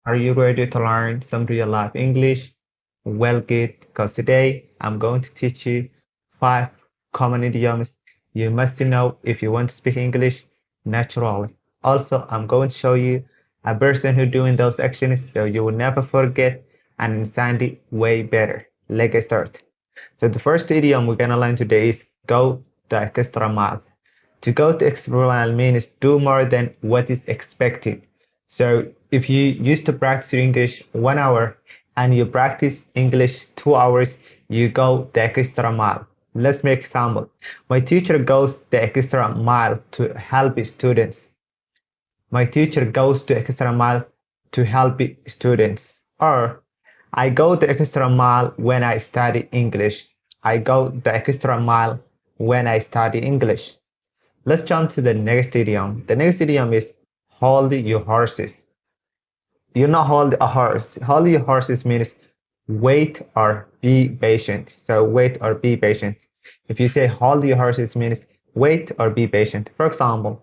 Are you ready to learn some real life English? Well, good, because today I'm going to teach you 5 common idioms you must know if you want to speak English naturally. Also, I'm going to show you a person who doing those actions so you will never forget and understand it way better. Let's get started. So the first idiom we're gonna learn today is go the extra mile. To go the extra mile means do more than what is expected. So if you used to practice your English 1 hour and you practice English 2 hours, you go the extra mile. Let's make example. My teacher goes the extra mile to help students. My teacher goes the extra mile to help students. Or I go the extra mile when I study English. I go the extra mile when I study English. Let's jump to the next idiom. The next idiom is hold your horses. You know, hold a horse. Hold your horses means wait or be patient. So wait or be patient. If you say hold your horses means wait or be patient. For example,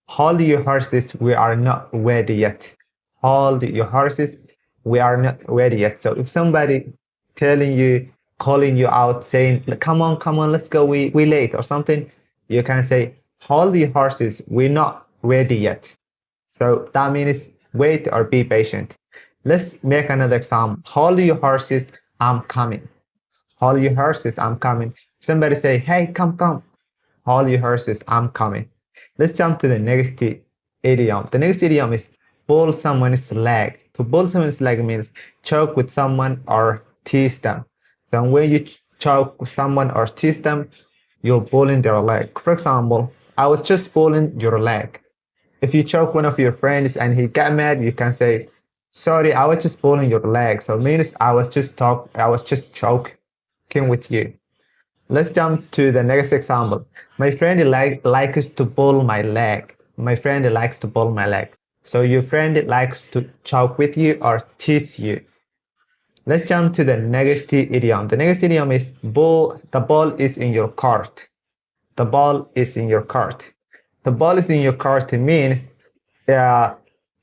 hold your horses, we are not ready yet. Hold your horses, we are not ready yet. So if somebody telling you, calling you out, saying, come on, let's go, we late or something, you can say, hold your horses, we're not ready yet. So that means wait or be patient. Let's make another example. Hold your horses, I'm coming. Hold your horses, I'm coming. Somebody say, hey, come. Hold your horses, I'm coming. Let's jump to the next idiom. The next idiom is pull someone's leg. To pull someone's leg means choke with someone or tease them. So when you choke someone or tease them, you're pulling their leg. For example, I was just pulling your leg. If you choke one of your friends and he got mad, you can say, sorry, I was just pulling your leg. So it means I was just choking with you. Let's jump to the next example. My friend likes to pull my leg. My friend likes to pull my leg. So your friend likes to choke with you or tease you. Let's jump to the next idiom. The next idiom is ball. The ball is in your court. The ball is in your court. The ball is in your court means it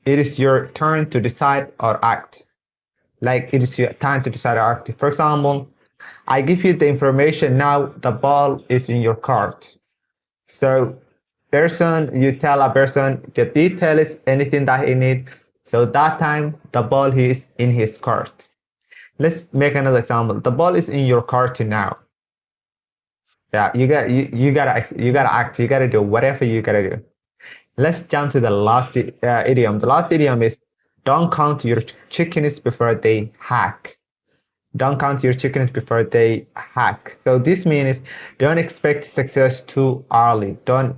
is your turn to decide or act. Like it is your time to decide or act. For example, I give you the information now, the ball is in your court. So you tell a person the details, anything that he need. So that time the ball is in his court. Let's make another example. The ball is in your court now. Yeah, you gotta act, you gotta do whatever you gotta do. Let's jump to the last idiom. The last idiom is don't count your chickens before they hack. Don't count your chickens before they hack. So this means don't expect success too early. If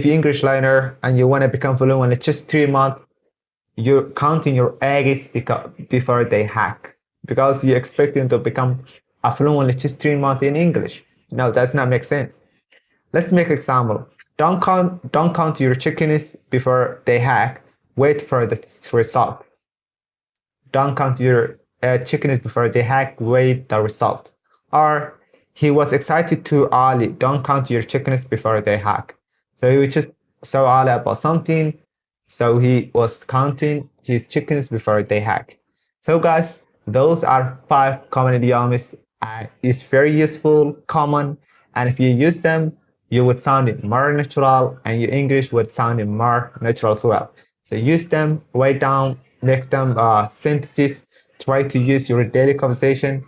you're English learner and you want to become fluent in just 3 months, you're counting your eggs before they hack because you expect them to become a fluent in just 3 months in English. No, that's not make sense. Let's make an example. Don't count your chickens before they hack. Wait for the result. Don't count your chickens before they hack. Wait the result. Or he was excited too early. Don't count your chickens before they hack. So he was just so early about something. So he was counting his chickens before they hack. So guys, those are 5 common idioms. It's very useful, common, and if you use them, you would sound it more natural, and your English would sound it more natural as well. So use them, write down, make them synthesis, try to use your daily conversation,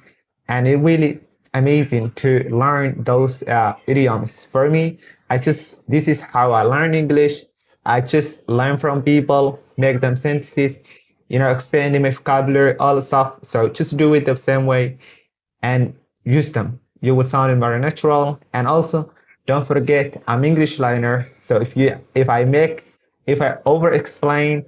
and it really amazing to learn those idioms. For me, this is how I learn English. I just learn from people, make them synthesis, expanding my vocabulary, all the stuff. So just do it the same way and use them. You would sound it very natural. And also, don't forget, I'm English learner. So if I over explain,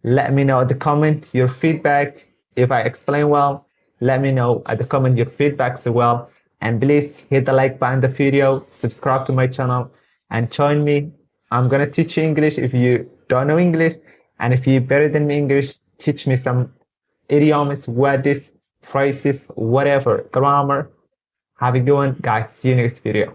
let me know at the comment your feedback. If I explain well, let me know at the comment your feedback as well. And please hit the like button the video, subscribe to my channel, and join me. I'm gonna teach you English if you don't know English, and if you're better than me English, teach me some idioms, words, phrases, whatever, grammar. Have a good one, guys. See you next video.